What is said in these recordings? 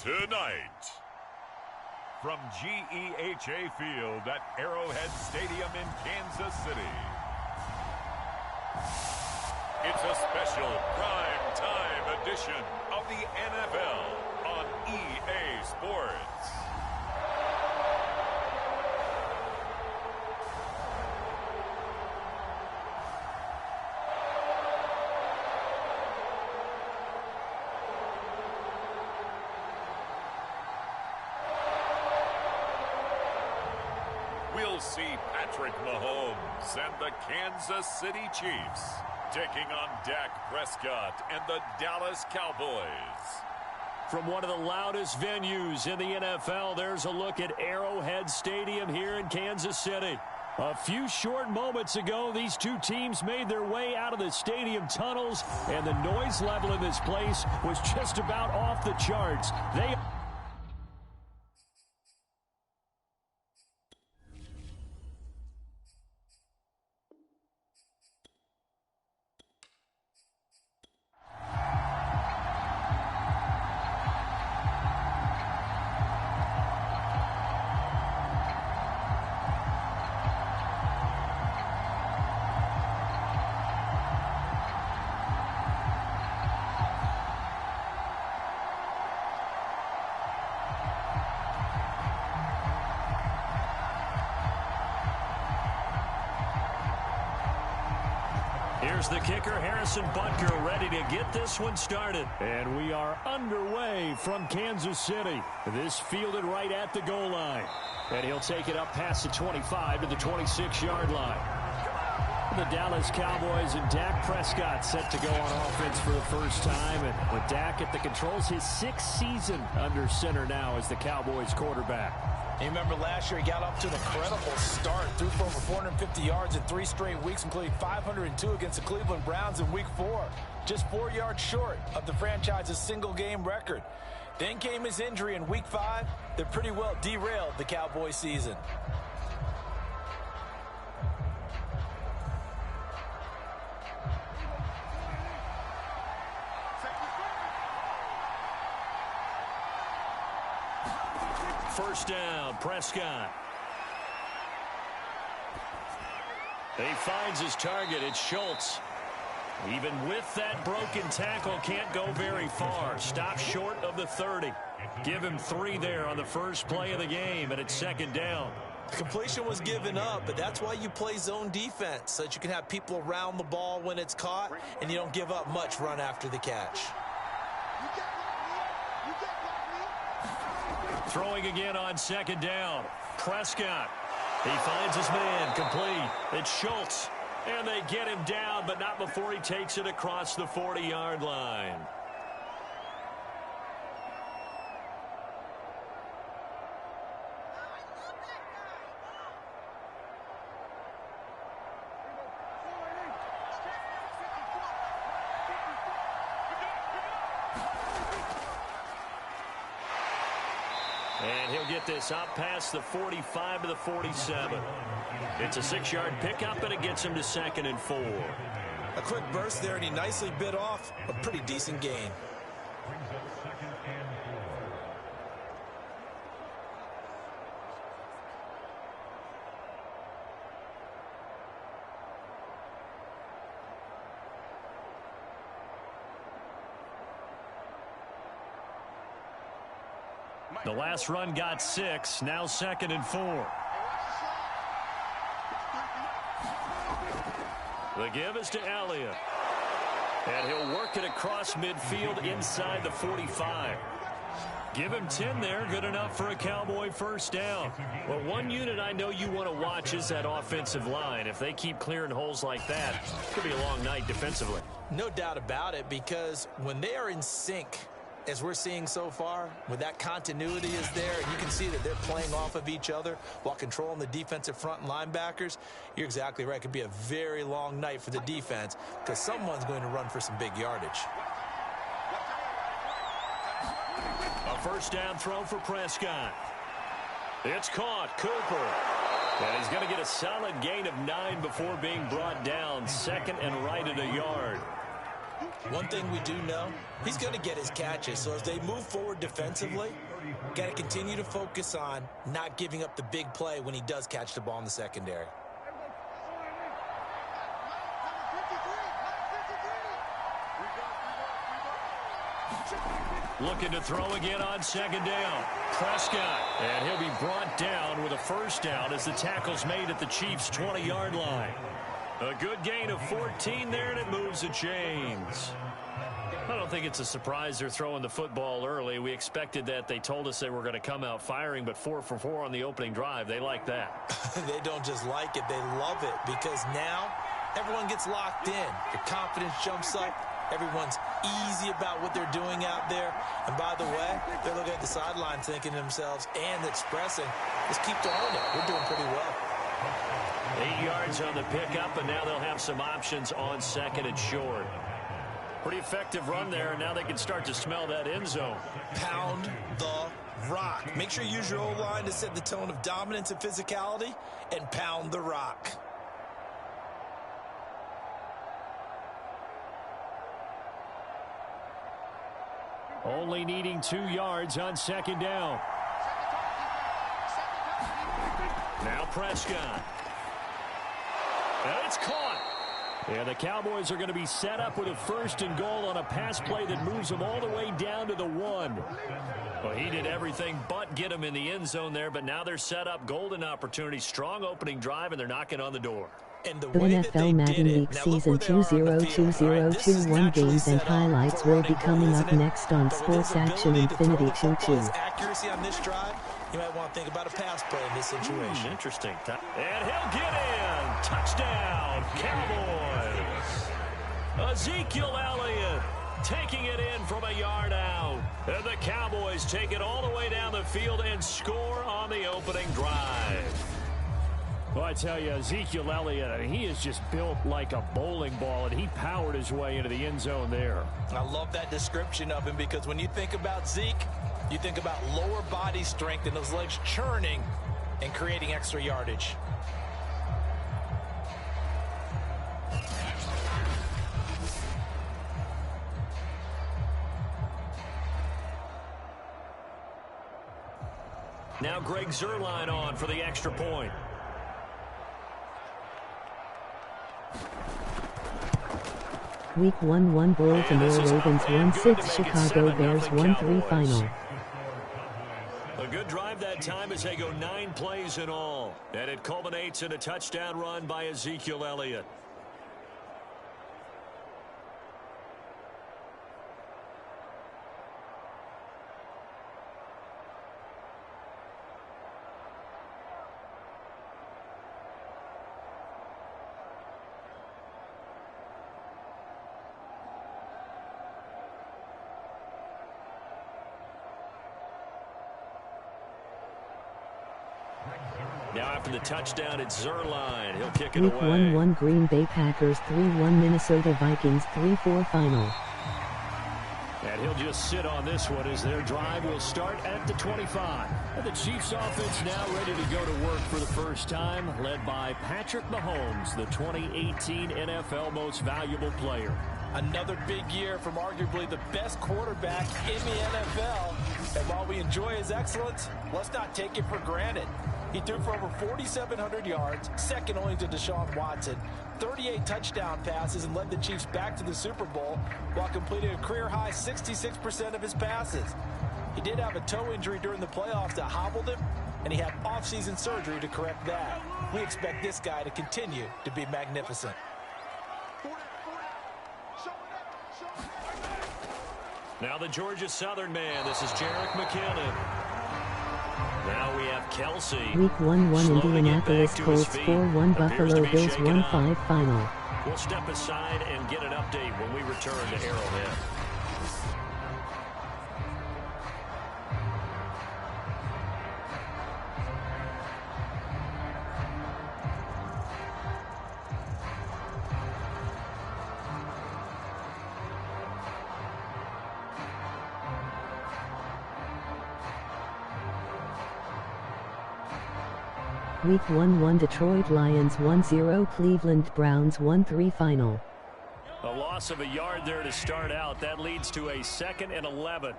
Tonight, from GEHA Field at Arrowhead Stadium in Kansas City, it's a special prime time edition of the NFL on EA Sports. We'll see Patrick Mahomes and the Kansas City Chiefs taking on Dak Prescott and the Dallas Cowboys. From one of the loudest venues in the NFL, there's a look at Arrowhead Stadium here in Kansas City. A few short moments ago, these two teams made their way out of the stadium tunnels, and the noise level in this place was just about off the charts. Here's the kicker, Harrison Butker, ready to get this one started. And we are underway from Kansas City. This fielded right at the goal line. And he'll take it up past the 25 to the 26-yard line. The Dallas Cowboys and Dak Prescott set to go on offense for the first time. And with Dak at the controls, his sixth season under center now as the Cowboys quarterback. You remember last year he got off to an incredible start, threw for over 450 yards in 3 straight weeks, including 502 against the Cleveland Browns in Week 4. Just 4 yards short of the franchise's single-game record. Then came his injury in Week 5 that pretty well derailed the Cowboys season. First down, Prescott. He finds his target. It's Schultz. Even with that broken tackle, can't go very far. Stop short of the 30. Give him 3 there on the first play of the game, and it's second down. The completion was given up, but that's why you play zone defense, so that you can have people around the ball when it's caught, and you don't give up much run after the catch. Throwing again on second down. Prescott. He finds his man complete. It's Schultz. And they get him down, but not before he takes it across the 40-yard line. And he'll get this up past the 45 to the 47. It's a 6-yard pickup, and it gets him to 2nd and 4. A quick burst there, and he nicely bit off a pretty decent gain. The last run got 6, now 2nd and 4. The give is to Elliott. And he'll work it across midfield inside the 45. Give him 10 there, good enough for a Cowboy first down. Well, one unit I know you want to watch is that offensive line. If they keep clearing holes like that, it could be a long night defensively. No doubt about it, because when they are in sync, as we're seeing so far, when that continuity is there, and you can see that they're playing off of each other while controlling the defensive front and linebackers, you're exactly right. It could be a very long night for the defense because someone's going to run for some big yardage. A first down throw for Prescott. It's caught. Cooper. And he's going to get a solid gain of 9 before being brought down. 2nd and right at a yard. One thing we do know, he's going to get his catches. So as they move forward defensively, got to continue to focus on not giving up the big play when he does catch the ball in the secondary. Looking to throw again on second down. Prescott, and he'll be brought down with a first down as the tackle's made at the Chiefs' 20-yard line. A good gain of 14 there, and it moves the chains. I don't think it's a surprise they're throwing the football early. We expected that. They told us they were going to come out firing, but 4 for 4 on the opening drive. They like that. They don't just like it, they love it, because now everyone gets locked in. Their confidence jumps up. Everyone's easy about what they're doing out there. And by the way, they're looking at the sideline thinking to themselves and expressing, let's keep throwing it. We're doing pretty well. 8 yards on the pickup, and now they'll have some options on second and short. Pretty effective run there, and now they can start to smell that end zone. Pound the rock. Make sure you use your O-line to set the tone of dominance and physicality, and pound the rock. Only needing 2 yards on second down. Now Prescott. And it's caught. And the Cowboys are going to be set up with a first and goal on a pass play that moves them all the way down to the 1. Well, he did everything but get him in the end zone there, but now they're set up. Golden opportunity, strong opening drive, and they're knocking on the door. And the way NFL Madden League Season 202021 games and highlights will be coming up next on Sports Action Infinity 22. Accuracy on this drive, you might want to think about a pass play in this situation. Interesting. And he'll get in. Touchdown, Cowboys. Ezekiel Elliott taking it in from a yard out. And the Cowboys take it all the way down the field and score on the opening drive. Well, I tell you, Ezekiel Elliott, I mean, he is just built like a bowling ball, and he powered his way into the end zone there. I love that description of him, because when you think about Zeke, you think about lower body strength and those legs churning and creating extra yardage. Now Greg Zuerlein on for the extra point. Week 1 Baltimore Ravens 1-6 Chicago Bears 1-3 final. A good drive that time as they go 9 plays in all. And it culminates in a touchdown run by Ezekiel Elliott. Now after the touchdown, it's Zuerlein. He'll kick it Week away. 1 Green Bay Packers 3-1 Minnesota Vikings 3-4 final. And he'll just sit on this one as their drive will start at the 25. And the Chiefs offense now ready to go to work for the first time, led by Patrick Mahomes, the 2018 NFL Most Valuable Player. Another big year from arguably the best quarterback in the NFL. And while we enjoy his excellence, let's not take it for granted. He threw for over 4,700 yards, second only to Deshaun Watson, 38 touchdown passes, and led the Chiefs back to the Super Bowl while completing a career-high 66% of his passes. He did have a toe injury during the playoffs that hobbled him, and he had off-season surgery to correct that. We expect this guy to continue to be magnificent. Now the Georgia Southern man. This is Jerick McKinnon. Now we have Kelsey. Week 1 Indianapolis Colts 4-1 Buffalo Bills 1-5 final. We'll step aside and get an update when we return to Arrowhead. Week 1 Detroit Lions 1-0 Cleveland Browns 1-3 final. A lot loss of a yard there to start out. That leads to a 2nd and 11.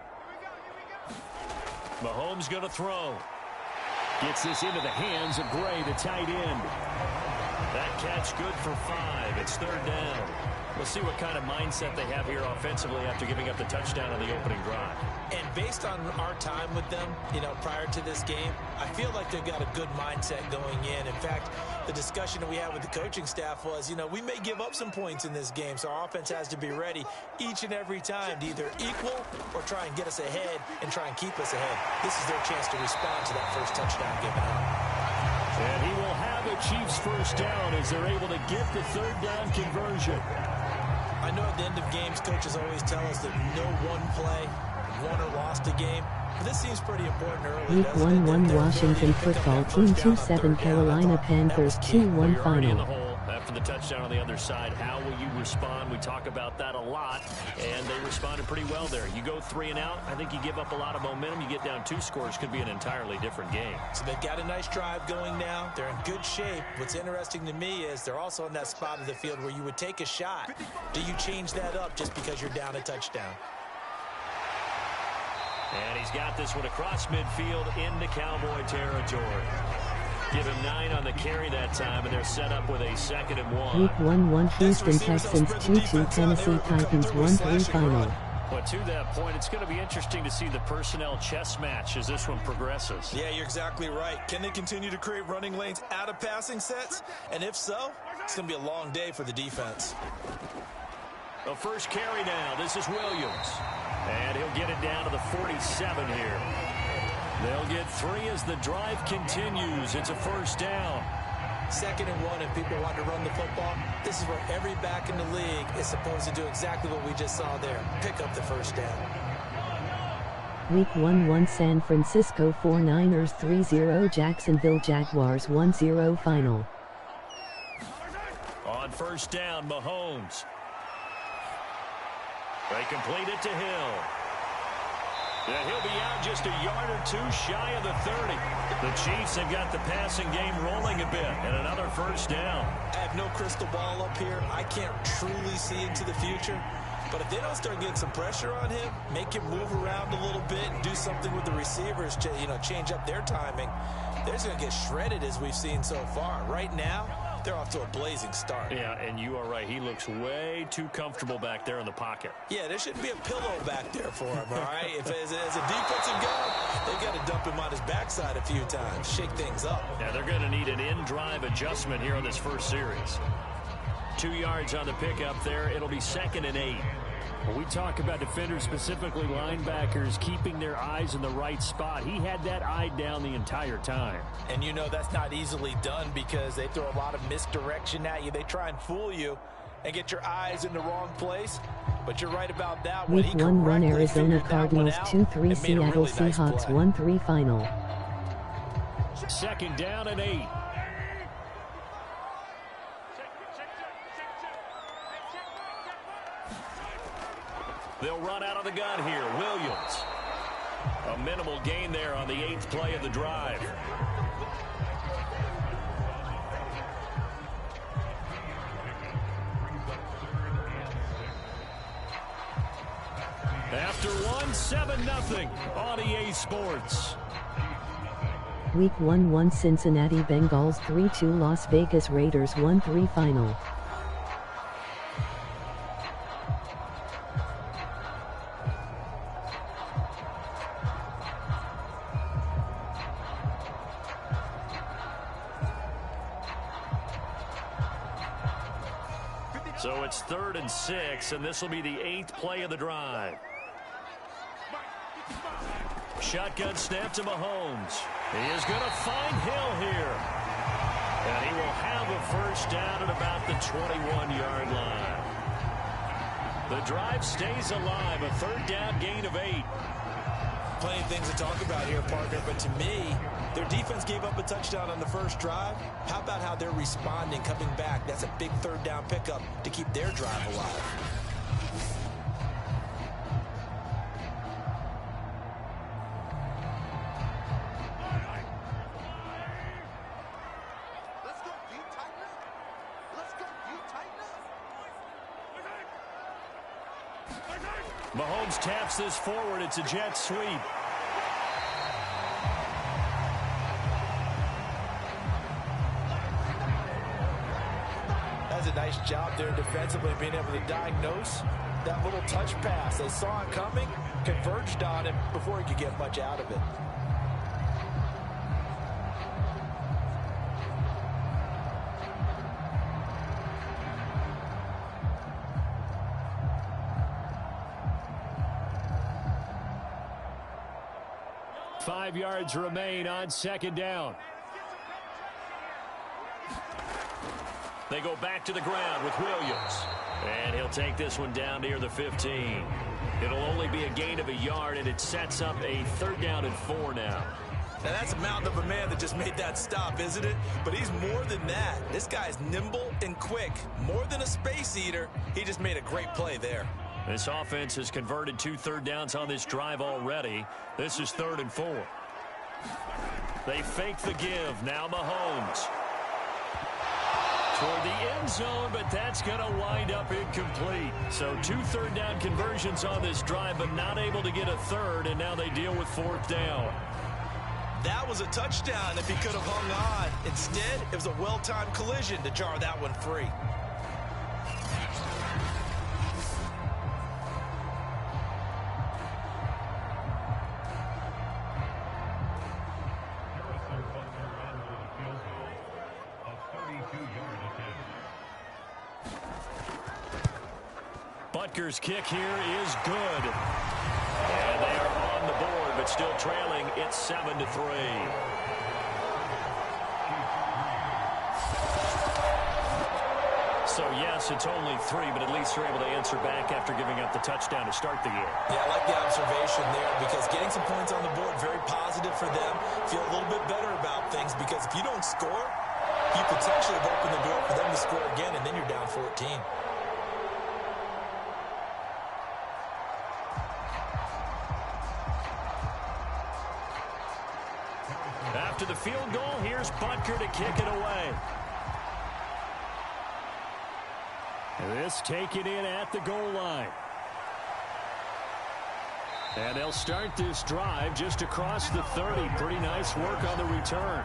Mahomes going to throw. Gets this into the hands of Gray, the tight end. That catch good for 5. It's 3rd down. We'll see what kind of mindset they have here offensively after giving up the touchdown on the opening drive. And based on our time with them, prior to this game, I feel like they've got a good mindset going in. In fact, the discussion that we had with the coaching staff was, we may give up some points in this game, so our offense has to be ready each and every time to either equal or try and get us ahead and try and keep us ahead. This is their chance to respond to that first touchdown given up. And he will have a Chiefs first down as they're able to get the 3rd down conversion. I know at the end of games, coaches always tell us that no one play won or lost a game. But this seems pretty important early. Week 1-1 Washington football team 2-7 Carolina Panthers 2-1 final. After the touchdown on the other side, how will you respond? We talk about that a lot, and they responded pretty well there. You go 3 and out, I think you give up a lot of momentum. You get down 2 scores, could be an entirely different game. So they've got a nice drive going now. They're in good shape. What's interesting to me is they're also in that spot of the field where you would take a shot. Do you change that up just because you're down a touchdown? And he's got this one across midfield into Cowboy territory. Give him 9 on the carry that time, and they're set up with a 2nd and 1. Week 1-1 Houston Texans 2-2 Tennessee Titans 1-3 final. But to that point, it's going to be interesting to see the personnel chess match as this one progresses. Yeah, you're exactly right. Can they continue to create running lanes out of passing sets? And if so, it's going to be a long day for the defense. The first carry now. This is Williams. And he'll get it down to the 47 here. They'll get 3 as the drive continues. It's a first down. 2nd and 1, and people want to run the football. This is where every back in the league is supposed to do exactly what we just saw there. Pick up the first down. Week 1-1 San Francisco 49ers 3-0 Jacksonville Jaguars 1-0 final. On first down, Mahomes. They complete it to Hill. Yeah, he'll be out just a yard or 2 shy of the 30. The Chiefs have got the passing game rolling a bit, and another first down. I have no crystal ball up here. I can't truly see into the future. But if they don't start getting some pressure on him, make him move around a little bit and do something with the receivers, change up their timing, they're just going to get shredded as we've seen so far. Right now, they're off to a blazing start. Yeah, and you are right. He looks way too comfortable back there in the pocket. Yeah, there shouldn't be a pillow back there for him, all right? If as a defensive guy, they've got to dump him on his backside a few times, shake things up. Yeah, they're going to need an in-drive adjustment here on this first series. 2 yards on the pickup there. It'll be 2nd and 8. When we talk about defenders, specifically linebackers, keeping their eyes in the right spot, he had that eye down the entire time. And that's not easily done because they throw a lot of misdirection at you. They try and fool you and get your eyes in the wrong place. But you're right about that. Week 1-1 Arizona Cardinals 2-3 Seattle Seahawks 1-3 final. 2nd down and 8. They'll run out of the gun here. Williams. A minimal gain there on the 8th play of the drive. After 7-0 on EA Sports. Week 1-1 Cincinnati Bengals 3-2 Las Vegas Raiders 1-3 final. So it's 3rd and 6, and this will be the 8th play of the drive. Shotgun snap to Mahomes. He is going to find Hill here. And he will have a first down at about the 21-yard line. The drive stays alive, a 3rd down gain of 8. Plenty of things to talk about here, partner, but to me, their defense gave up a touchdown on the first drive. How about how they're responding, coming back? That's a big 3rd down pickup to keep their drive alive. Mahomes taps this forward. It's a jet sweep. That's a nice job there defensively, being able to diagnose that little touch pass. They saw it coming, converged on him before he could get much out of it. Five yards remain on second down. They go back to the ground with Williams. And he'll take this one down near the 15. It'll only be a gain of a yard, and it sets up a 3rd down and 4 now. Now that's a mountain of a man that just made that stop, isn't it? But he's more than that. This guy's nimble and quick. More than a space eater. He just made a great play there. This offense has converted 2 third downs on this drive already. This is 3rd and 4. They fake the give. Now Mahomes. Toward the end zone, but that's going to wind up incomplete. So 2 third down conversions on this drive, but not able to get a third, and now they deal with 4th down. That was a touchdown if he could have hung on. Instead, it was a well-timed collision to jar that one free. Butker's kick here is good. And they are on the board, but still trailing. It's 7-3. So, yes, it's only 3, but at least they're able to answer back after giving up the touchdown to start the game. Yeah, I like the observation there because getting some points on the board, very positive for them. Feel a little bit better about things because if you don't score, you potentially have opened the door for them to score again, and then you're down 14. After the field goal, here's Butker to kick it away. This taken in at the goal line. And they'll start this drive just across the 30. Pretty nice work on the return.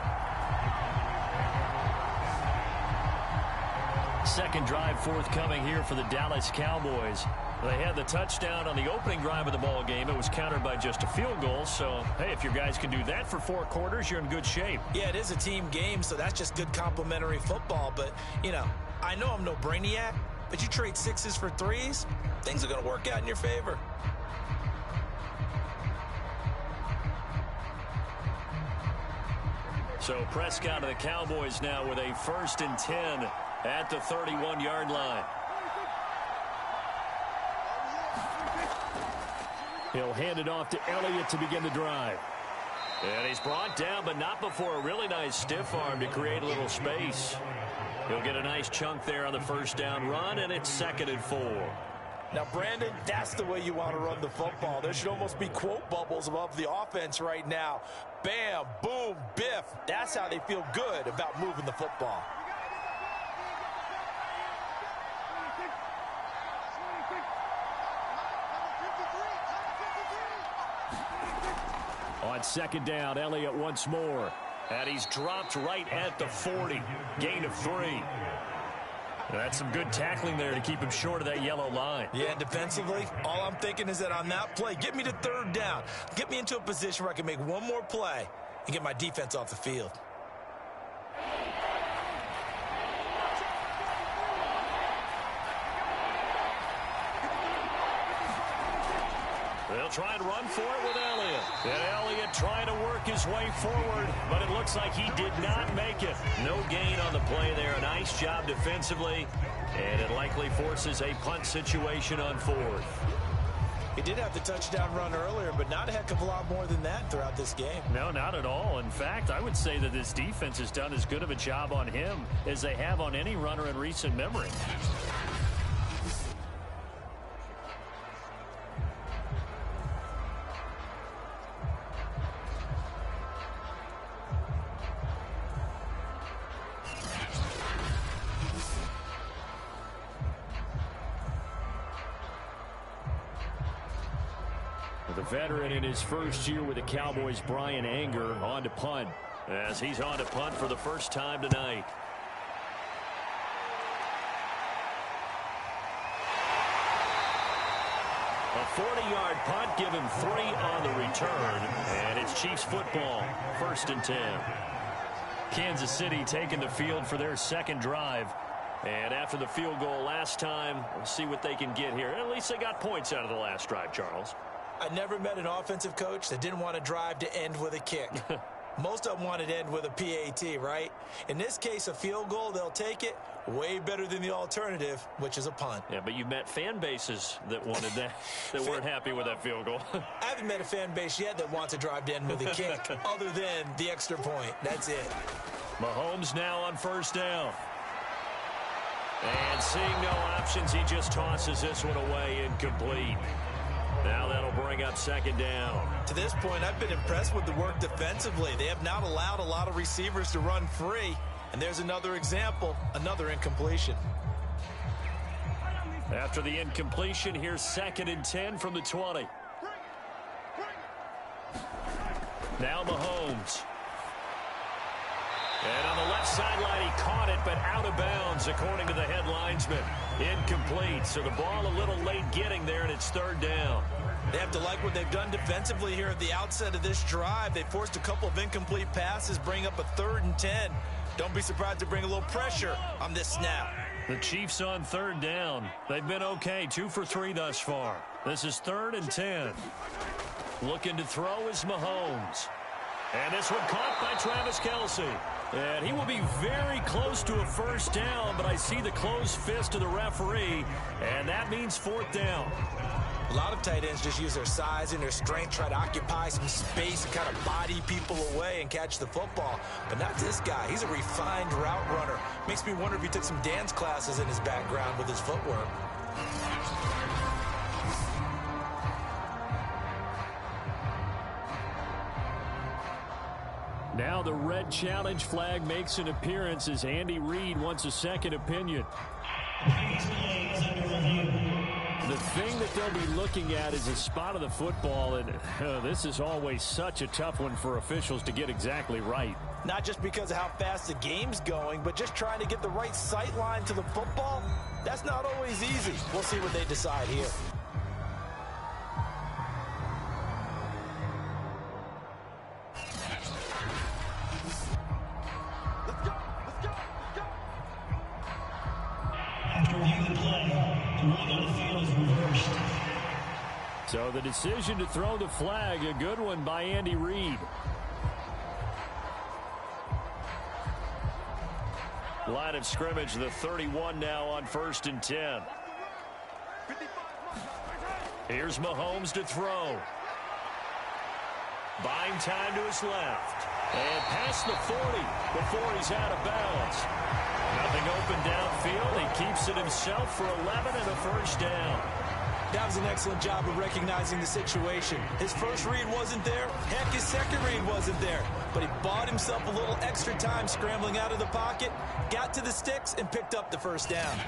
Second drive forthcoming here for the Dallas Cowboys. They had the touchdown on the opening drive of the ball game. It was countered by just a field goal. So, hey, if your guys can do that for 4 quarters, you're in good shape. Yeah, it is a team game, so that's just good complementary football. But, you know, I know I'm no brainiac, but you trade 6s for 3s, things are going to work out in your favor. So Prescott of the Cowboys now with a 1st and 10 at the 31-yard line. He'll hand it off to Elliott to begin the drive. And he's brought down, but not before a really nice stiff arm to create a little space. He'll get a nice chunk there on the 1st down run, and it's 2nd and 4. Now, Brandon, that's the way you want to run the football. There should almost be quote bubbles above the offense right now. Bam, boom, biff. That's how they feel good about moving the football. On 2nd down, Elliott once more. And he's dropped right at the 40. Gain of 3. That's some good tackling there to keep him short of that yellow line. Yeah, defensively, all I'm thinking is that on that play, get me to 3rd down. Get me into a position where I can make one more play and get my defense off the field. They'll try and run for it with Elliott. And Elliott trying to work his way forward, but it looks like he did not make it. No gain on the play there. A nice job defensively, and it likely forces a punt situation on 4th. He did have the touchdown run earlier, but not a heck of a lot more than that throughout this game. No, not at all. In fact, I would say that this defense has done as good of a job on him as they have on any runner in recent memory. The veteran in his first year with the Cowboys, Brian Anger, on to punt. As he's on to punt for the first time tonight. A 40-yard punt, give him 3 on the return, and it's Chiefs football, 1st and 10. Kansas City taking the field for their second drive. And after the field goal last time, we'll see what they can get here. At least they got points out of the last drive, Charles. I never met an offensive coach that didn't want to drive to end with a kick. Most of them wanted to end with a PAT, right? In this case, a field goal, they'll take it. Way better than the alternative, which is a punt. Yeah, but you've met fan bases that wanted that, that weren't happy with that field goal. I haven't met a fan base yet that wants to drive to end with a kick, other than the extra point. That's it. Mahomes now on 1st down. And seeing no options, he just tosses this one away, incomplete. Now that'll bring up 2nd down. To this point, I've been impressed with the work defensively. They have not allowed a lot of receivers to run free. And there's another example, another incompletion. After the incompletion, here's 2nd and 10 from the 20. Now Mahomes. And on the left sideline, he caught it, but out of bounds, according to the head linesman. Incomplete, so the ball a little late getting there, and it's 3rd down. They have to like what they've done defensively here at the outset of this drive. They forced a couple of incomplete passes, bring up a 3rd and 10. Don't be surprised to bring a little pressure on this snap. The Chiefs on 3rd down. They've been okay, 2 for 3 thus far. This is 3rd and 10. Looking to throw is Mahomes. And this one caught by Travis Kelce. And he will be very close to a 1st down, but I see the closed fist of the referee, and that means 4th down. A lot of tight ends just use their size and their strength, try to occupy some space and kind of body people away and catch the football. But not this guy. He's a refined route runner. Makes me wonder if he took some dance classes in his background with his footwork. Now the red challenge flag makes an appearance as Andy Reid wants a second opinion. The thing that they'll be looking at is a spot of the football, and this is always such a tough one for officials to get exactly right. Not just because of how fast the game's going, but just trying to get the right sight line to the football. That's not always easy. We'll see what they decide here. So the decision to throw the flag, a good one by Andy Reid. Line of scrimmage, the 31 now on 1st and 10. Here's Mahomes to throw. Buying time to his left. And past the 40 before he's out of bounds. Nothing open downfield. He keeps it himself for 11 and a 1st down. That was an excellent job of recognizing the situation. His first read wasn't there. Heck, his second read wasn't there. But he bought himself a little extra time scrambling out of the pocket, got to the sticks, and picked up the 1st down.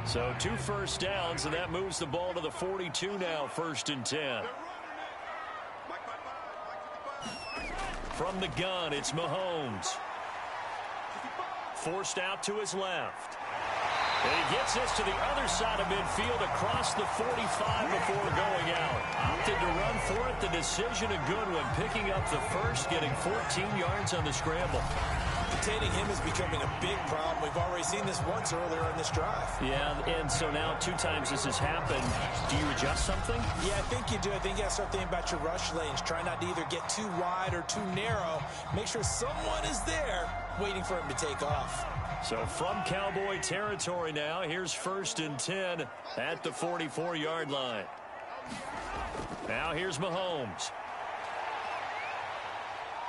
So 2 1st downs, and that moves the ball to the 42 now, 1st and 10. From the gun, it's Mahomes. Forced out to his left. And he gets this to the other side of midfield across the 45 before going out. Opted to run for it. The decision a good one. Picking up the 1st, getting 14 yards on the scramble. Containing him is becoming a big problem. We've already seen this once earlier in this drive. Yeah, and so now 2 times this has happened. Do you adjust something? Yeah, I think you do. I think you got to start thinking about your rush lanes. Try not to either get too wide or too narrow. Make sure someone is there waiting for him to take off. So from Cowboy territory now, here's 1st and 10 at the 44-yard line. Now here's Mahomes.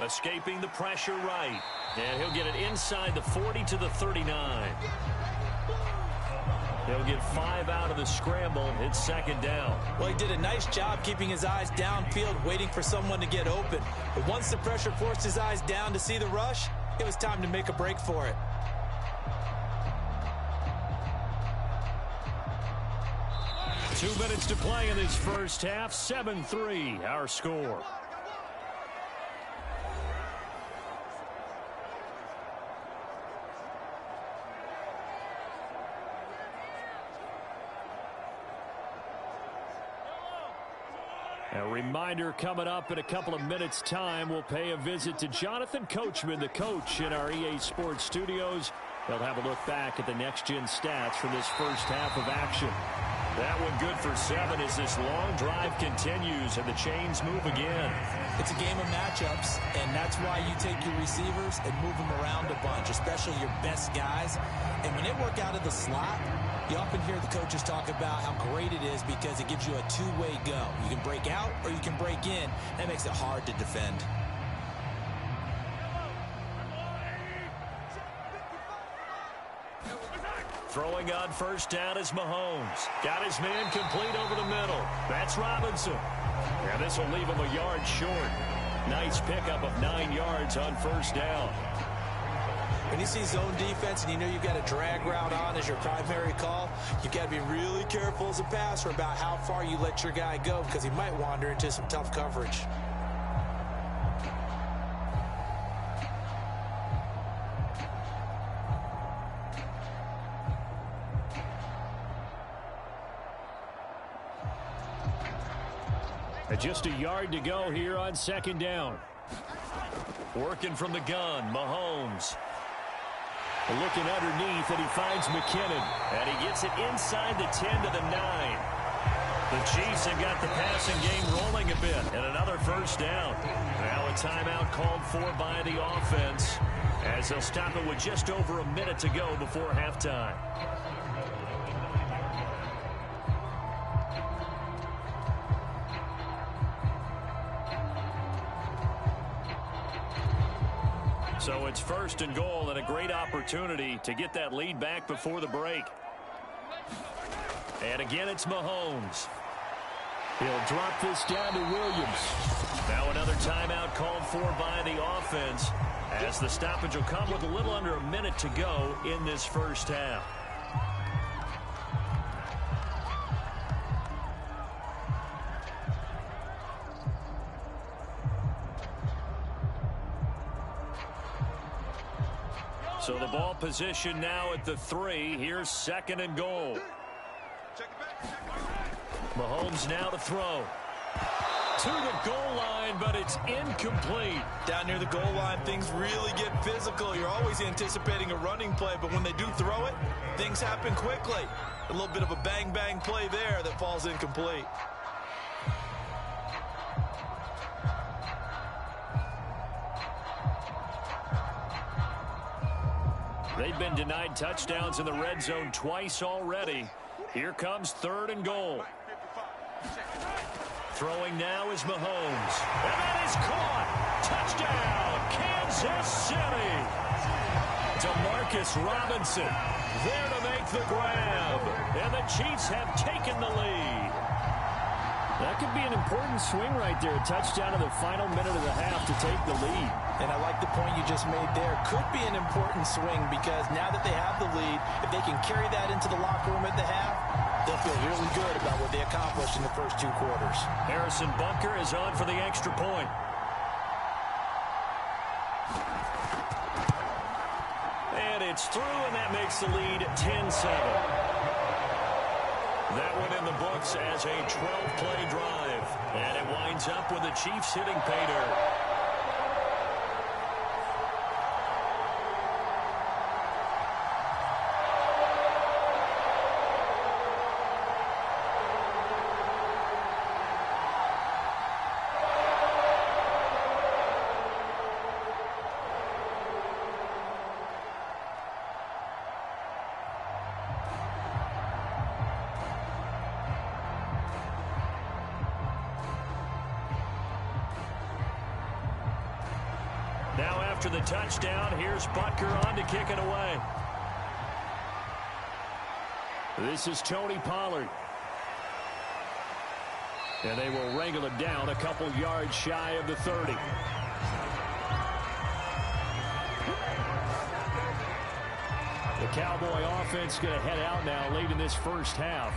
Escaping the pressure right. And he'll get it inside the 40 to the 39. He'll get 5 out of the scramble. It's 2nd down. Well, he did a nice job keeping his eyes downfield, waiting for someone to get open. But once the pressure forced his eyes down to see the rush, it was time to make a break for it. 2 minutes to play in this first half. 7-3 our score. A reminder, coming up in a couple of minutes' time, we'll pay a visit to Jonathan Coachman, the coach in our EA Sports studios. They'll have a look back at the next-gen stats from this first half of action. That one good for 7 as this long drive continues and the chains move again. It's a game of matchups, and that's why you take your receivers and move them around a bunch, especially your best guys. And when they work out of the slot, you often hear the coaches talk about how great it is because it gives you a two-way go. You can break out or you can break in. That makes it hard to defend. Throwing on first down is Mahomes. Got his man complete over the middle. That's Robinson. And this will leave him a yard short. Nice pickup of 9 yards on first down. When you see zone defense and you know you've got a drag route on as your primary call, you've got to be really careful as a passer about how far you let your guy go because he might wander into some tough coverage. Just a yard to go here on second down. Working from the gun, Mahomes. Looking underneath, and he finds McKinnon. And he gets it inside the 10 to the 9. The Chiefs have got the passing game rolling a bit. And another first down. Now a timeout called for by the offense, as they'll stop it with just over a minute to go before halftime. So it's first and goal, and a great opportunity to get that lead back before the break. And again, it's Mahomes. He'll drop this down to Williams. Now another timeout called for by the offense, as the stoppage will come with a little under a minute to go in this first half. So the ball position now at the 3. Here's second and goal. Mahomes now to throw. To the goal line, but it's incomplete. Down near the goal line, things really get physical. You're always anticipating a running play, but when they do throw it, things happen quickly. A little bit of a bang-bang play there that falls incomplete. They've been denied touchdowns in the red zone twice already. Here comes third and goal. Throwing now is Mahomes. And that is caught. Touchdown, Kansas City. DeMarcus Robinson there to make the grab. And the Chiefs have taken the lead. That could be an important swing right there. A touchdown in the final minute of the half to take the lead. And I like the point you just made there. Could be an important swing because now that they have the lead, if they can carry that into the locker room at the half, they'll feel really good about what they accomplished in the first 2 quarters. Harrison Bunker is on for the extra point. And it's through, and that makes the lead 10-7. That one in the books as a 12-play drive. And it winds up with the Chiefs hitting pay dirt. Now after the touchdown, here's Butker on to kick it away. This is Tony Pollard. And they will wrangle it down a couple yards shy of the 30. The Cowboy offense going to head out now late in this first half.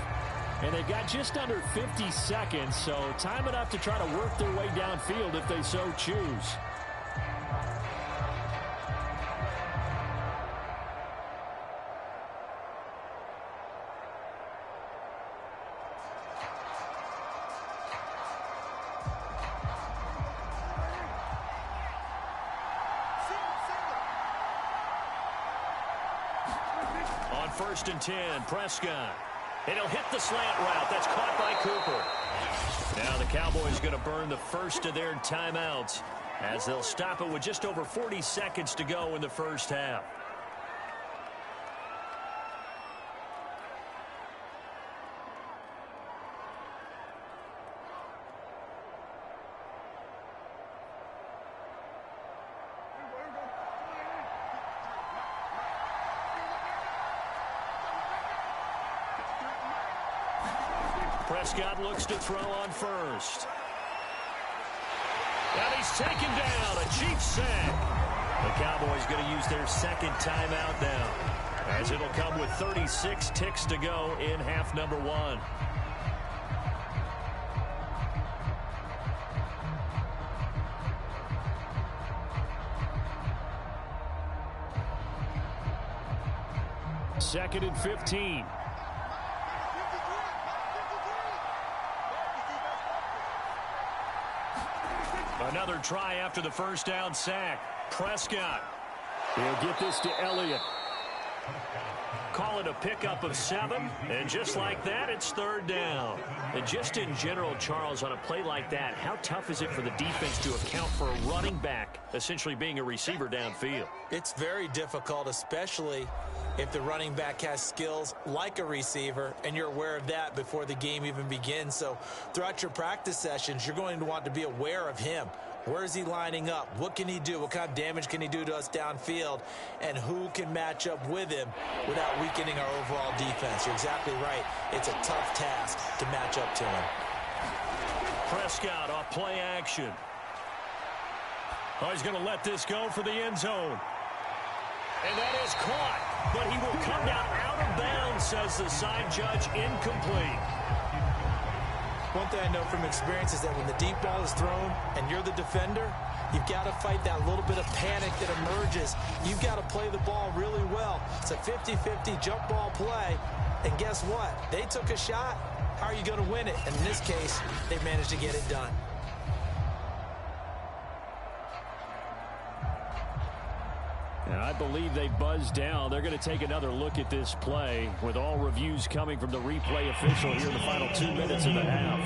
And they've got just under 50 seconds, so time enough to try to work their way downfield if they so choose. On 1st and 10, Prescott. And he'll hit the slant route. That's caught by Cooper. Now the Cowboys going to burn the first of their timeouts as they'll stop it with just over 40 seconds to go in the first half. Prescott looks to throw on first. And he's taken down. A Chiefs sack. The Cowboys going to use their second timeout now, as it'll come with 36 ticks to go in half number 1. Second and 15. Another try after the first down sack. Prescott. He'll get this to Elliott. Call it a pickup of 7, and just like that, it's 3rd down. And just in general, Charles, on a play like that, how tough is it for the defense to account for a running back essentially being a receiver downfield? It's very difficult, especially if the running back has skills like a receiver, and you're aware of that before the game even begins. So throughout your practice sessions, you're going to want to be aware of him. Where is he lining up? What can he do? What kind of damage can he do to us downfield? And who can match up with him without weakening our overall defense? You're exactly right. It's a tough task to match up to him. Prescott off play action. Oh, he's going to let this go for the end zone. And that is caught, but he will come down out of bounds, says the side judge, incomplete. One thing I know from experience is that when the deep ball is thrown and you're the defender, you've got to fight that little bit of panic that emerges. You've got to play the ball really well. It's a 50-50 jump ball play, and guess what? They took a shot. How are you going to win it? And in this case, they managed to get it done. And I believe they buzzed down. They're going to take another look at this play with all reviews coming from the replay official here in the final 2 minutes of the half.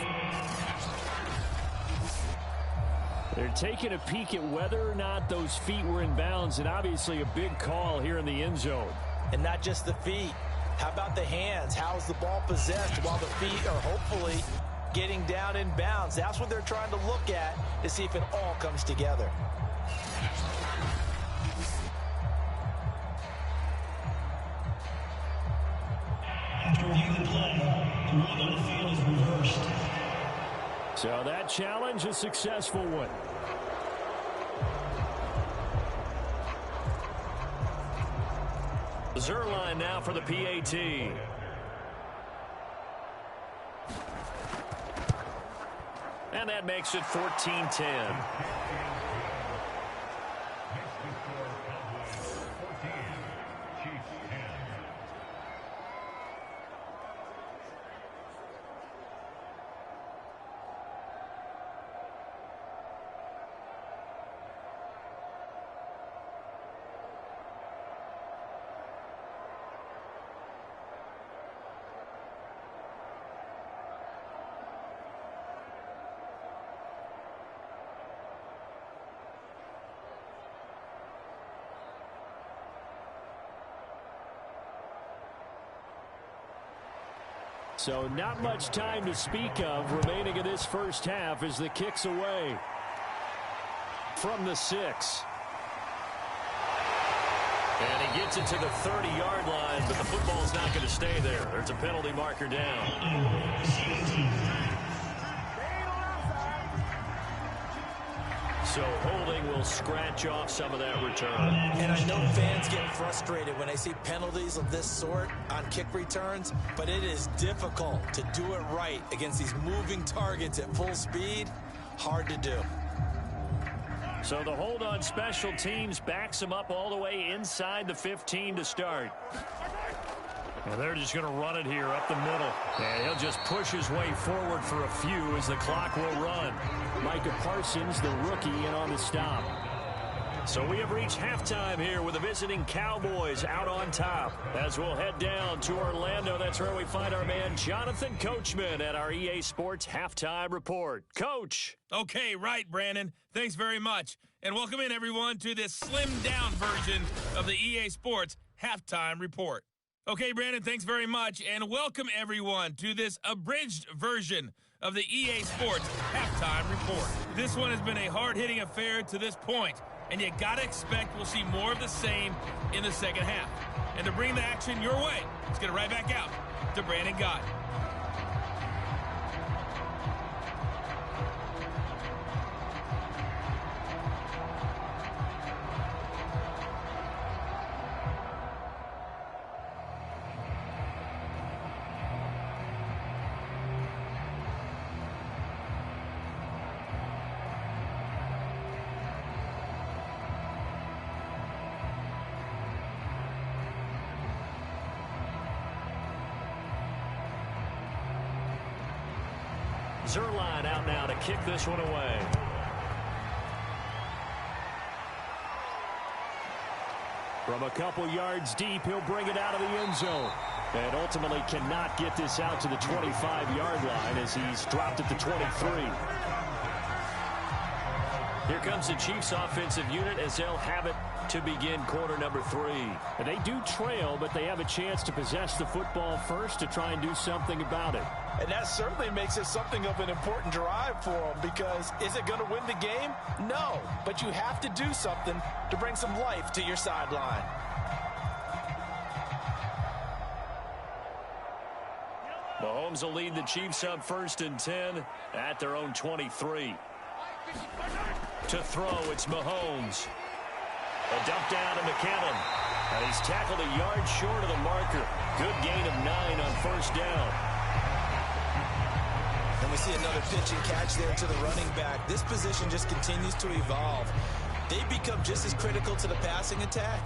They're taking a peek at whether or not those feet were in bounds, and obviously a big call here in the end zone. And not just the feet. How about the hands? How's the ball possessed while the feet are hopefully getting down in bounds? That's what they're trying to look at to see if it all comes together. After reviewing the play, the ruling on the field is reversed. So that challenge, a successful one. Zerline now for the PAT. And that makes it 14-10. So not much time to speak of remaining in this first half as the kick's away from the 6. And he gets it to the 30-yard line, but the football's not going to stay there. There's a penalty marker down. So holding will scratch off some of that return. And I know fans get frustrated when they see penalties of this sort on kick returns, but it is difficult to do it right against these moving targets at full speed. Hard to do. So the hold on special teams backs him up all the way inside the 15 to start. And they're just going to run it here up the middle. And he'll just push his way forward for a few as the clock will run. Micah Parsons, the rookie, in on the stop. So we have reached halftime here with the visiting Cowboys out on top. As we'll head down to Orlando, that's where we find our man Jonathan Coachman at our EA Sports Halftime Report. Coach. Okay, right, Brandon. Thanks very much. And welcome in, everyone, to this slimmed-down version of the EA Sports Halftime Report. Okay, Brandon, thanks very much. And welcome, everyone, to this abridged version of the EA Sports Halftime Report. This one has been a hard-hitting affair to this point, and you got to expect we'll see more of the same in the second half. And to bring the action your way, let's get it right back out to Brandon Gott. Zerline out now to kick this one away. From a couple yards deep, he'll bring it out of the end zone. And ultimately cannot get this out to the 25-yard line as he's dropped at the 23. Here comes the Chiefs offensive unit as they'll have it to begin quarter number 3. And they do trail, but they have a chance to possess the football first to try and do something about it. And that certainly makes it something of an important drive for them, because is it going to win the game? No, but you have to do something to bring some life to your sideline. Mahomes will lead the Chiefs up 1st and 10 at their own 23. To throw, it's Mahomes. A dump down to McKinnon. And he's tackled a yard short of the marker. Good gain of 9 on 1st down. And we see another pitch and catch there to the running back. This position just continues to evolve. They become just as critical to the passing attack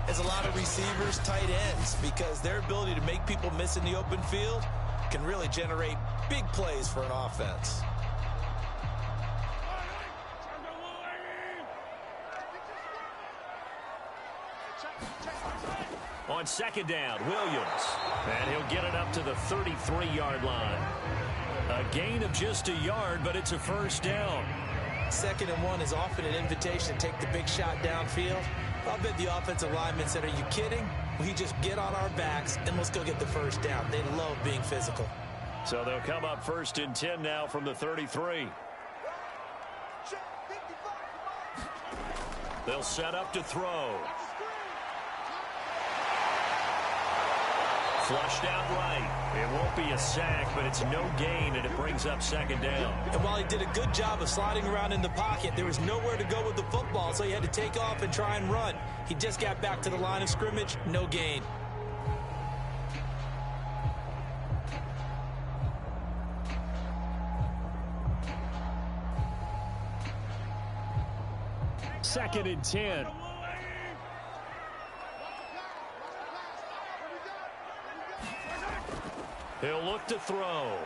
as a lot of receivers, tight ends, because their ability to make people miss in the open field can really generate big plays for an offense. On 2nd down, Williams. And he'll get it up to the 33-yard line. A gain of just a yard, but it's a 1st down. 2nd and 1 is often an invitation to take the big shot downfield. I'll bet the offensive lineman said, are you kidding? We just get on our backs and let's go get the 1st down. They love being physical. So they'll come up 1st and 10 now from the 33. They'll set up to throw. Flushed out right. It won't be a sack, but it's no gain, and it brings up 2nd down. And while he did a good job of sliding around in the pocket, there was nowhere to go with the football, so he had to take off and try and run. He just got back to the line of scrimmage, no gain. Second and 10. He'll look to throw.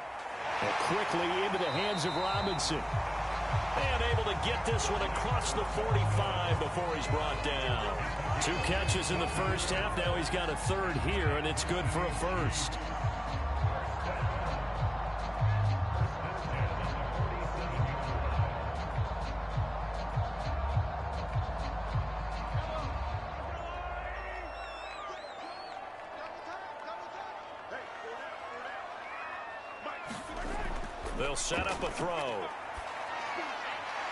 And quickly into the hands of Robinson. And able to get this one across the 45 before he's brought down. 2 catches in the 1st half. Now he's got a 3rd here, and it's good for a 1st. They'll set up a throw.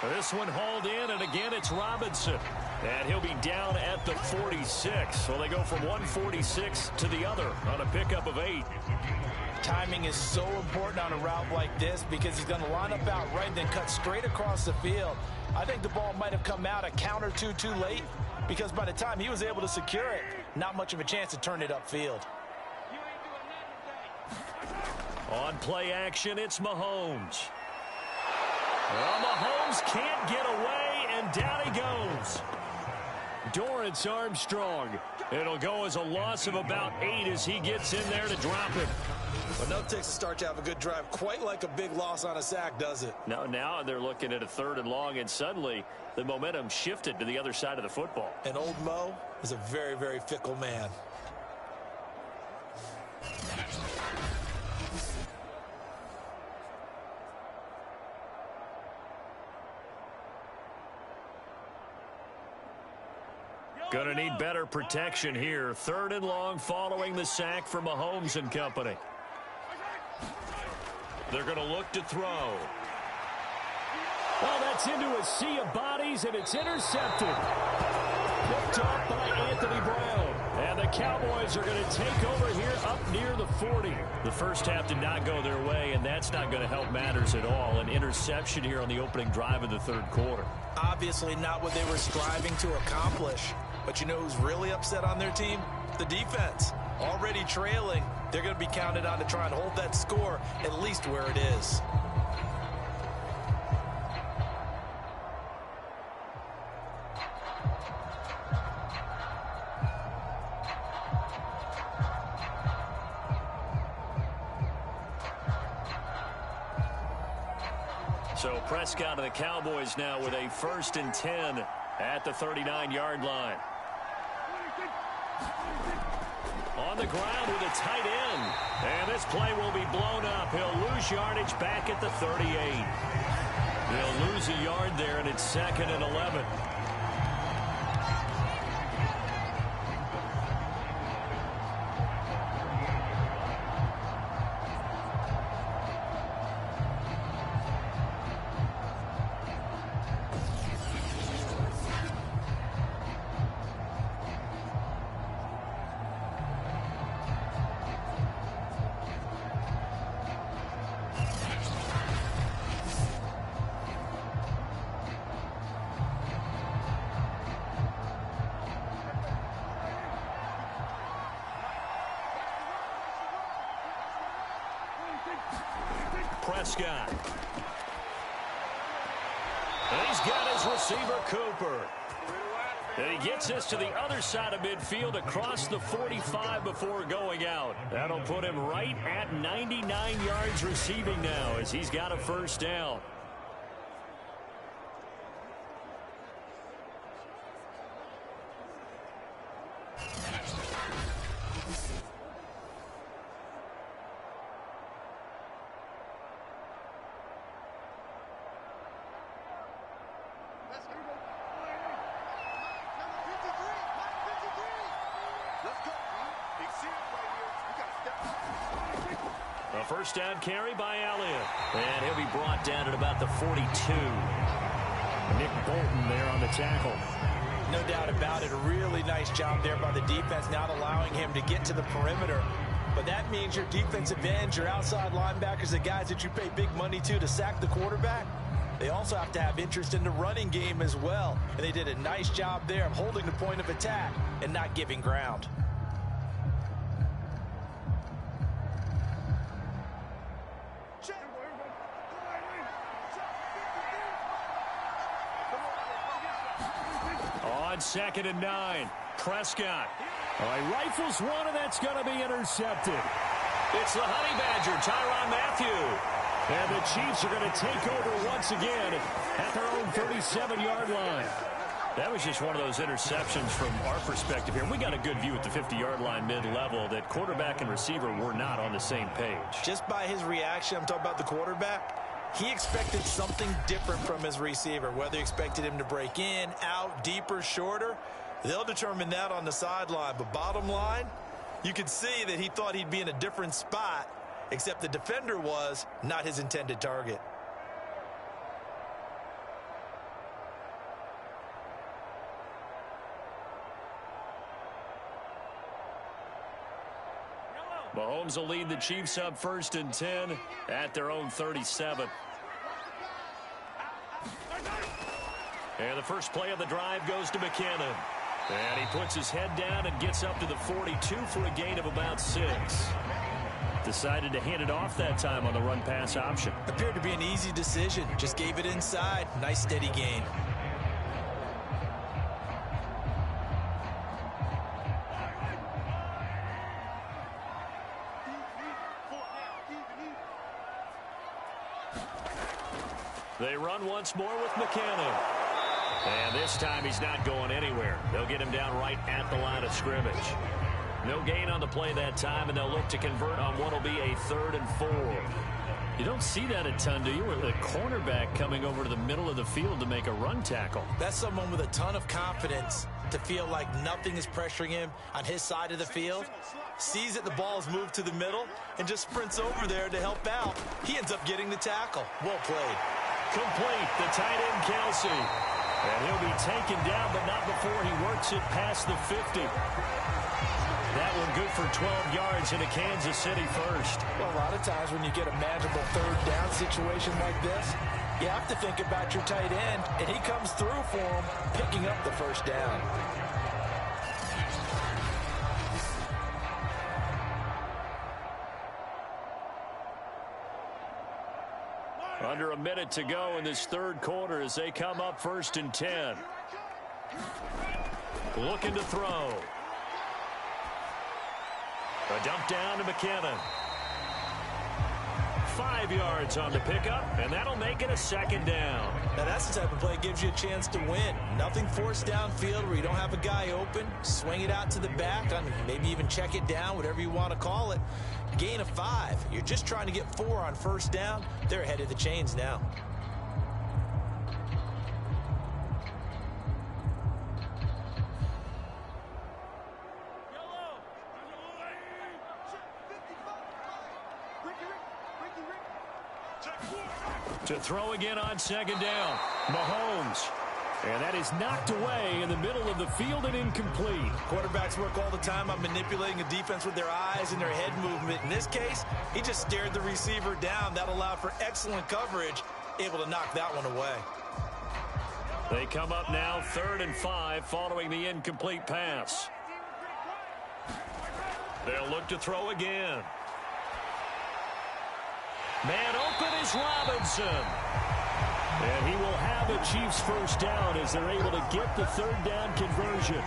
This one hauled in, and again it's Robinson. And he'll be down at the 46. So they go from 146 to the other on a pickup of 8. Timing is so important on a route like this because he's going to line up out right and then cut straight across the field. I think the ball might have come out a count or two too late because by the time he was able to secure it, not much of a chance to turn it upfield. On play action, it's Mahomes. Well, Mahomes can't get away, and down he goes. Dorrance Armstrong. It'll go as a loss of about 8 as he gets in there to drop him. Well, no takes a start to have a good drive, quite like a big loss on a sack, does it? No, now they're looking at a 3rd and long, and suddenly the momentum shifted to the other side of the football. And old Mo is a very, very fickle man. Going to need better protection here. 3rd and long following the sack for Mahomes and company. They're going to look to throw. Well, that's into a sea of bodies, and it's intercepted. Picked off by Anthony Brown. And the Cowboys are going to take over here up near the 40. The first half did not go their way, and that's not going to help matters at all. An interception here on the opening drive of the 3rd quarter. Obviously not what they were striving to accomplish. But you know who's really upset on their team? The defense. Already trailing. They're going to be counted on to try and hold that score at least where it is. So Prescott and the Cowboys now with a 1st and 10 at the 39-yard line. On the ground with a tight end. And this play will be blown up. He'll lose yardage back at the 38. He'll lose a yard there, and it's 2nd and 11. Prescott. And he's got his receiver, Cooper. And he gets us to the other side of midfield across the 45 before going out. That'll put him right at 99 yards receiving now as he's got a 1st down. A 1st down carry by Elliott. And he'll be brought down at about the 42. Nick Bolton there on the tackle. No doubt about it. A really nice job there by the defense, not allowing him to get to the perimeter. But that means your defensive ends, your outside linebackers, the guys that you pay big money to sack the quarterback, they also have to have interest in the running game as well. And they did a nice job there of holding the point of attack and not giving ground. On 2nd and 9, Prescott. All right, rifles one, and that's going to be intercepted. It's the Honey Badger, Tyrann Mathieu. And the Chiefs are going to take over once again at their own 37-yard line. That was just one of those interceptions from our perspective here. We got a good view at the 50-yard line mid-level that quarterback and receiver were not on the same page. Just by his reaction, I'm talking about the quarterback, he expected something different from his receiver, whether he expected him to break in, out, deeper, shorter. They'll determine that on the sideline. But bottom line, you could see that he thought he'd be in a different spot, except the defender was not his intended target. Mahomes will lead the Chiefs up 1st and 10 at their own 37. And the first play of the drive goes to McKinnon. And he puts his head down and gets up to the 42 for a gain of about 6. Decided to hand it off that time on the run-pass option. Appeared to be an easy decision. Just gave it inside. Nice steady gain. They run once more with McKinnon. And this time he's not going anywhere. They'll get him down right at the line of scrimmage. No gain on the play that time, and they'll look to convert on what will be a 3rd and 4. You don't see that a ton, do you? With a cornerback coming over to the middle of the field to make a run tackle. That's someone with a ton of confidence to feel like nothing is pressuring him on his side of the field. Sees that the ball's moved to the middle and just sprints over there to help out. He ends up getting the tackle. Well played. Complete, the tight end Kelsey. And he'll be taken down, but not before he works it past the 50. That one good for 12 yards in a Kansas City first. Well, a lot of times when you get a manageable 3rd down situation like this, you have to think about your tight end, and he comes through for him, picking up the 1st down. Under a minute to go in this 3rd quarter as they come up 1st and 10. Looking to throw. A dump down to McKinnon. 5 yards on the pickup, and that'll make it a 2nd down. Now that's the type of play that gives you a chance to win. Nothing forced downfield where you don't have a guy open. Swing it out to the back, maybe even check it down, whatever you want to call it. Gain of 5. You're just trying to get 4 on 1st down. They're ahead of the chains now. To throw again on 2nd down. Mahomes. And that is knocked away in the middle of the field and incomplete. Quarterbacks work all the time on manipulating a defense with their eyes and their head movement. In this case, he just stared the receiver down. That allowed for excellent coverage, able to knock that one away. They come up now 3rd and 5 following the incomplete pass. They'll look to throw again. Man open is Robinson. And he will have a Chiefs 1st down as they're able to get the 3rd down conversion.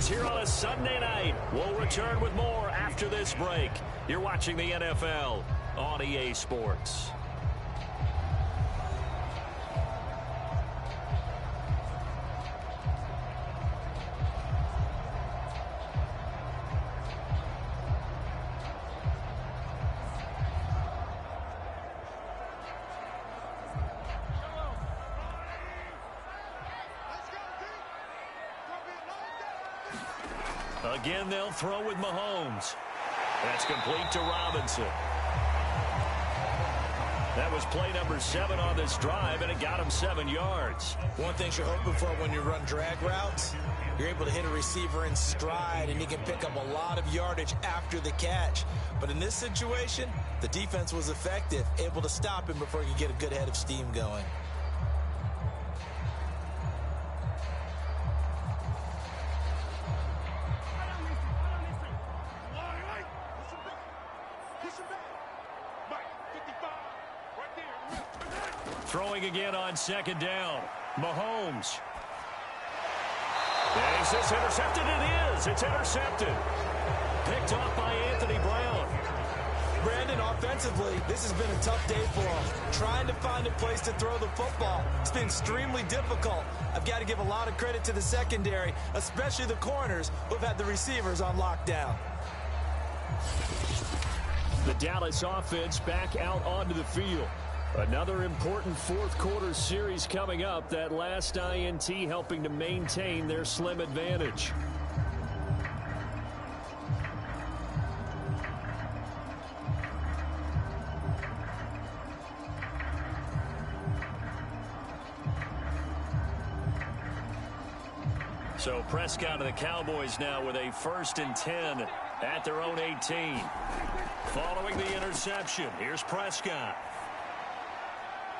Here on a Sunday night. We'll return with more after this break. You're watching the NFL on EA Sports. Again, they'll throw with Mahomes. That's complete to Robinson. That was play number 7 on this drive, and it got him 7 yards. One thing you're hoping for when you run drag routes, you're able to hit a receiver in stride, and he can pick up a lot of yardage after the catch. But in this situation, the defense was effective, able to stop him before he could get a good head of steam going. Throwing again on 2nd down. Mahomes. Is this intercepted? It is. It's intercepted. Picked off by Anthony Brown. Brandon, offensively, this has been a tough day for him. Trying to find a place to throw the football. It's been extremely difficult. I've got to give a lot of credit to the secondary, especially the corners who've had the receivers on lockdown. The Dallas offense back out onto the field. Another important fourth quarter series coming up. That last INT helping to maintain their slim advantage. So Prescott of the Cowboys now with a 1st and 10 at their own 18. Following the interception, here's Prescott.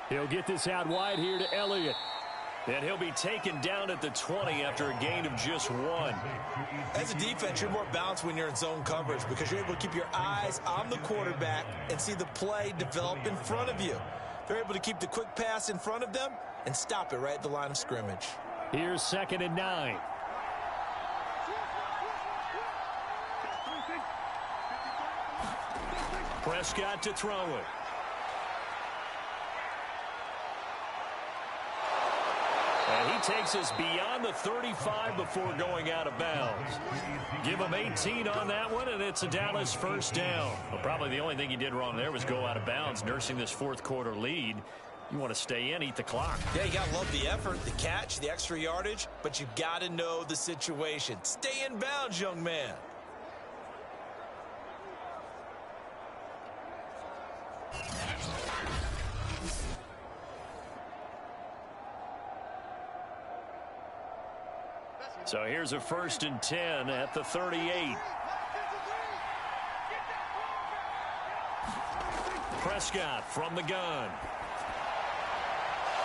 He'll get this out wide here to Elliott. And he'll be taken down at the 20 after a gain of just 1. As a defense, you're more balanced when you're in zone coverage because you're able to keep your eyes on the quarterback and see the play develop in front of you. They're able to keep the quick pass in front of them and stop it right at the line of scrimmage. Here's 2nd and 9. Prescott to throw it. And he takes us beyond the 35 before going out of bounds. Give him 18 on that one, and it's a Dallas 1st down. Well, probably the only thing he did wrong there was go out of bounds, nursing this fourth quarter lead. You want to stay in, eat the clock. Yeah, you got to love the effort, the catch, the extra yardage, but you got to know the situation. Stay in bounds, young man. So here's a 1st and 10 at the 38. Prescott from the gun.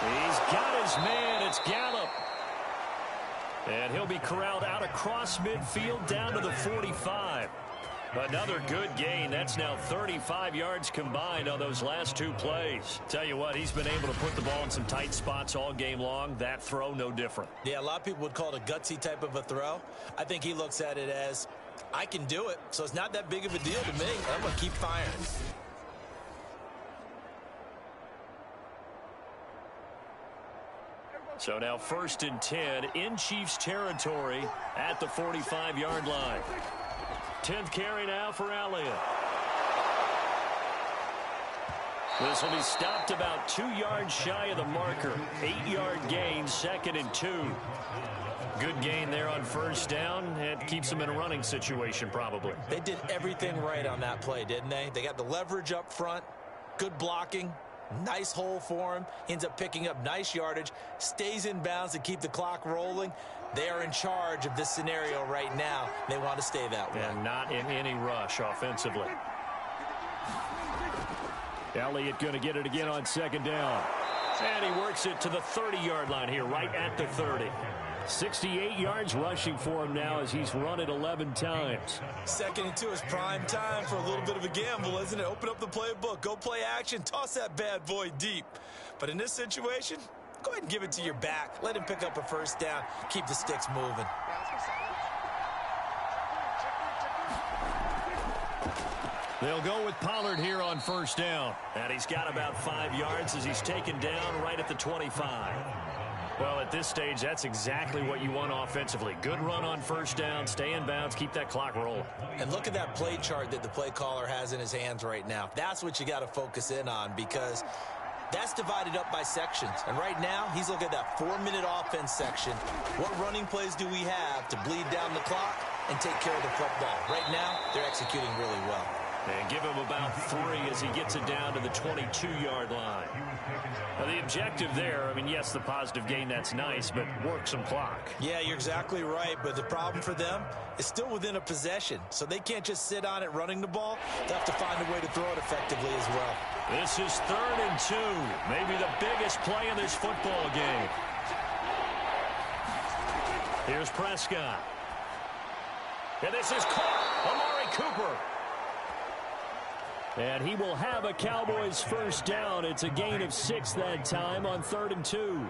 He's got his man. It's Gallup. And he'll be corralled out across midfield down to the 45. Another good gain. That's now 35 yards combined on those last 2 plays. Tell you what, he's been able to put the ball in some tight spots all game long. That throw, no different. Yeah, a lot of people would call it a gutsy type of a throw. I think he looks at it as, I can do it, so it's not that big of a deal to me. I'm going to keep firing. So now 1st and 10 in Chiefs territory at the 45-yard line. 10th carry now for Elliott. This will be stopped about 2 yards shy of the marker. 8-yard gain, 2nd and 2. Good gain there on 1st down. It keeps them in a running situation probably. They did everything right on that play, didn't they? They got the leverage up front, good blocking, nice hole for him. He ends up picking up nice yardage, stays in bounds to keep the clock rolling. They are in charge of this scenario right now. They want to stay that way. And not in any rush offensively. Elliott going to get it again on 2nd down. And he works it to the 30-yard line here, right at the 30. 68 yards rushing for him now as he's run it 11 times. 2nd and 2 is prime time for a little bit of a gamble, isn't it? Open up the playbook, go play action, toss that bad boy deep. But in this situation, go ahead and give it to your back. Let him pick up a 1st down. Keep the sticks moving. They'll go with Pollard here on 1st down. And he's got about 5 yards as he's taken down right at the 25. Well, at this stage, that's exactly what you want offensively. Good run on 1st down, stay in bounds, keep that clock rolling. And look at that play chart that the play caller has in his hands right now. That's what you got to focus in on because that's divided up by sections. And right now, he's looking at that 4-minute offense section. What running plays do we have to bleed down the clock and take care of the football? Right now, they're executing really well. And give him about 3 as he gets it down to the 22-yard line. Now, the objective there, I mean, yes, the positive gain, that's nice, but work some clock. Yeah, you're exactly right, but the problem for them is still within a possession, so they can't just sit on it running the ball. They have to find a way to throw it effectively as well. This is 3rd and 2, maybe the biggest play in this football game. Here's Prescott. And this is caught. Amari Cooper. And he will have a Cowboys 1st down. It's a gain of 6 that time on 3rd and 2.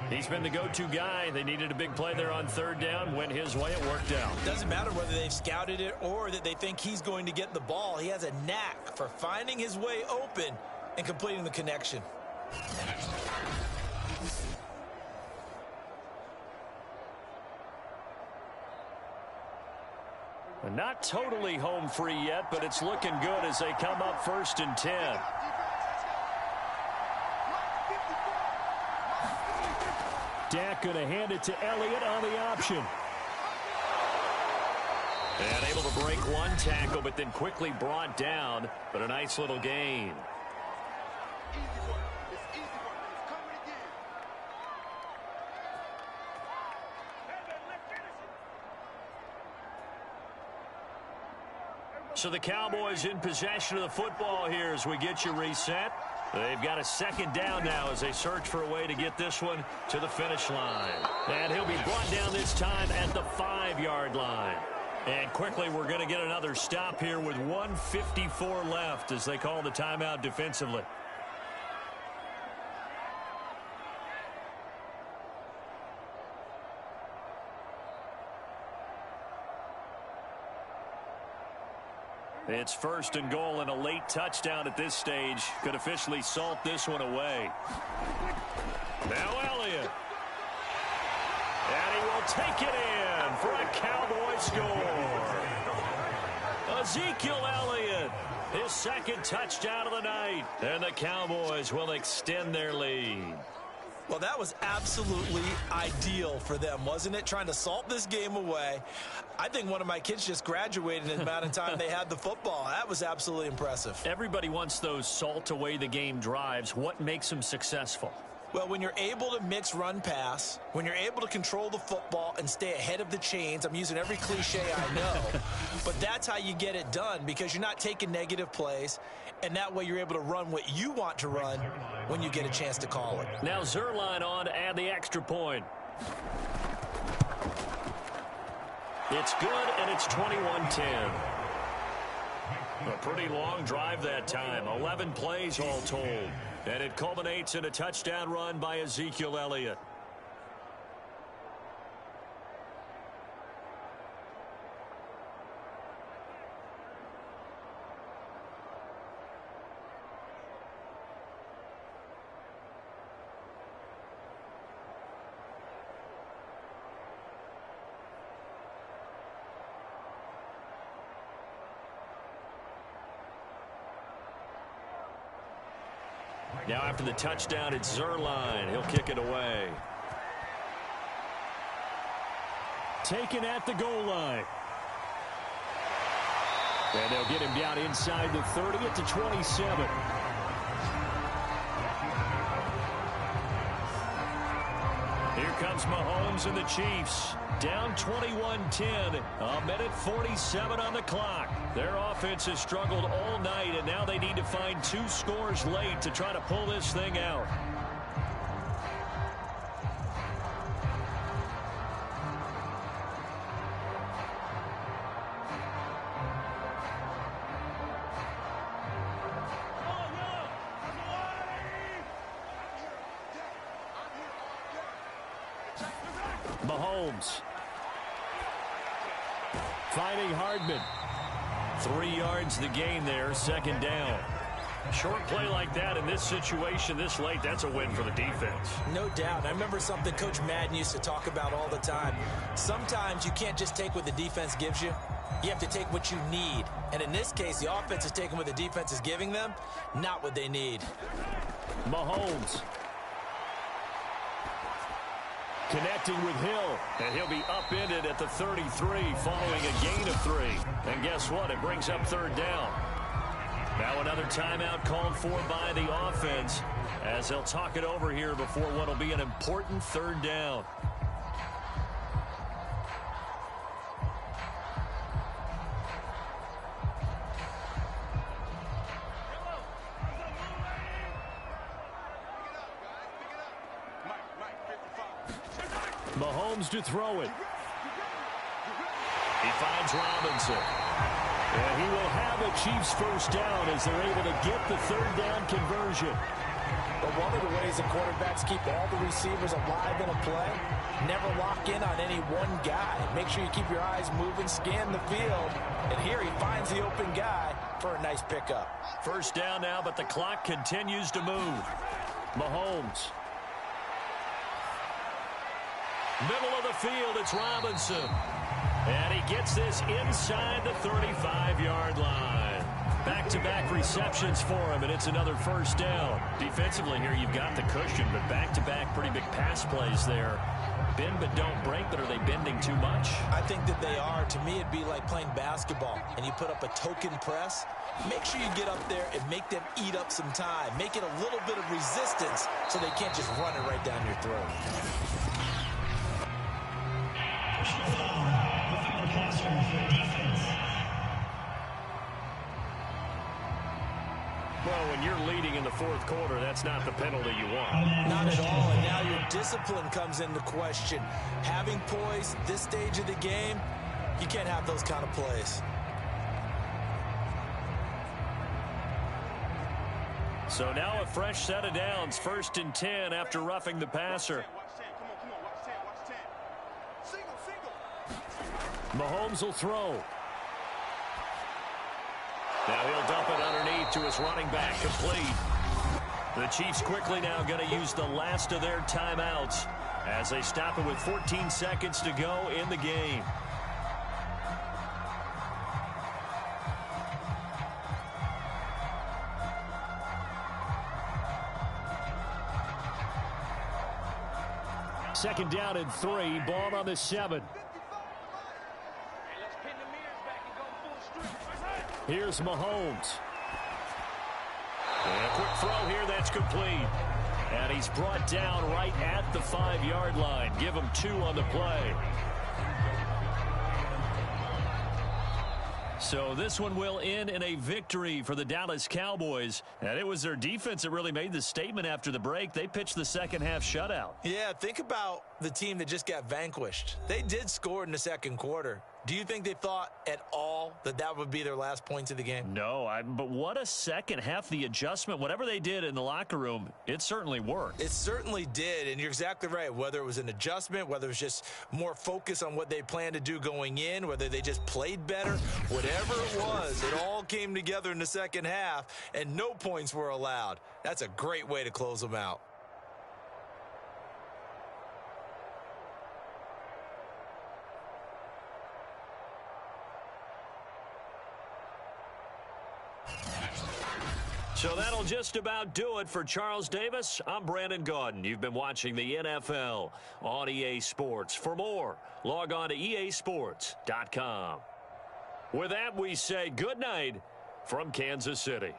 He's been the go-to guy. They needed a big play there on 3rd down. Went his way. It worked out. Doesn't matter whether they've scouted it or that they think he's going to get the ball. He has a knack for finding his way open and completing the connection. Not totally home free yet, but it's looking good as they come up 1st and 10. Dak going to hand it to Elliott on the option. And able to break one tackle, but then quickly brought down. But a nice little gain. So the Cowboys in possession of the football here as we get you reset. They've got a second down now as they search for a way to get this one to the finish line. And he'll be brought down this time at the 5-yard line. And quickly we're going to get another stop here with 1:54 left as they call the timeout defensively. It's 1st and goal, and a late touchdown at this stage could officially salt this one away. Now Elliott. And he will take it in for a Cowboy score. Ezekiel Elliott, his second touchdown of the night. And the Cowboys will extend their lead. Well, that was absolutely ideal for them, wasn't it? Trying to salt this game away. I think one of my kids just graduated in the amount of time they had the football. That was absolutely impressive. Everybody wants those salt away the game drives. What makes them successful? Well, when you're able to mix run-pass, when you're able to control the football and stay ahead of the chains, I'm using every cliche I know, but that's how you get it done because you're not taking negative plays, and that way you're able to run what you want to run when you get a chance to call it. Now Zerline on to add the extra point. It's good, and it's 21-10. A pretty long drive that time, 11 plays all told. And it culminates in a touchdown run by Ezekiel Elliott. Now after the touchdown, it's Zerline. He'll kick it away. Taken at the goal line. And they'll get him down inside the 30 at the 27. Here comes Mahomes and the Chiefs. Down 21-10. A minute 47 on the clock. Their offense has struggled all night, and now they need to find 2 scores late to try to pull this thing out. Mahomes. Finding Hardman. 3 yards the gain there, second down. Short play like that in this situation this late, that's a win for the defense. No doubt. I remember something Coach Madden used to talk about all the time. Sometimes you can't just take what the defense gives you. You have to take what you need. And in this case, the offense is taking what the defense is giving them, not what they need. Mahomes. Connecting with Hill, and he'll be upended at the 33 following a gain of 3. And guess what? It brings up third down. Now another timeout called for by the offense as they'll talk it over here before what will be an important third down. Mahomes to throw it. He finds Robinson. And he will have a Chiefs first down as they're able to get the third down conversion. But one of the ways the quarterbacks keep all the receivers alive in a play, never lock in on any one guy. Make sure you keep your eyes moving, scan the field. And here he finds the open guy for a nice pickup. First down now, but the clock continues to move. Mahomes. Middle of the field, it's Robinson. And he gets this inside the 35-yard line. back-to-back receptions for him, and it's another first down. Defensively here, you've got the cushion, but back-to-back pretty big pass plays there. Bend but don't break, but are they bending too much? I think that they are. To me, it'd be like playing basketball, and you put up a token press. Make sure you get up there and make them eat up some time. Make it a little bit of resistance so they can't just run it right down your throat. Personal foul. Roughing the passer for defense. Well, when you're leading in the fourth quarter, that's not the penalty you want. Not at all, and now your discipline comes into question. Having poise this stage of the game, you can't have those kind of plays. So now a fresh set of downs, 1st and 10 after roughing the passer. Mahomes will throw. Now he'll dump it underneath to his running back, complete. The Chiefs quickly now going to use the last of their timeouts as they stop it with 14 seconds to go in the game. Second down and 3, ball on the 7. Here's Mahomes. And a quick throw here that's complete. And he's brought down right at the 5-yard line. Give him 2 on the play. So this one will end in a victory for the Dallas Cowboys. And it was their defense that really made the statement after the break. They pitched the second half shutout. Yeah, think about the team that just got vanquished. They did score in the second quarter. Do you think they thought at all that that would be their last points of the game? No, but what a second half. The adjustment, whatever they did in the locker room, it certainly worked. It certainly did, and you're exactly right. Whether it was an adjustment, whether it was just more focus on what they planned to do going in, whether they just played better, whatever it was, it all came together in the second half, and no points were allowed. That's a great way to close them out. So that'll just about do it for Charles Davis. I'm Brandon Gaudin. You've been watching the NFL on EA Sports. For more, log on to easports.com. With that, we say good night from Kansas City.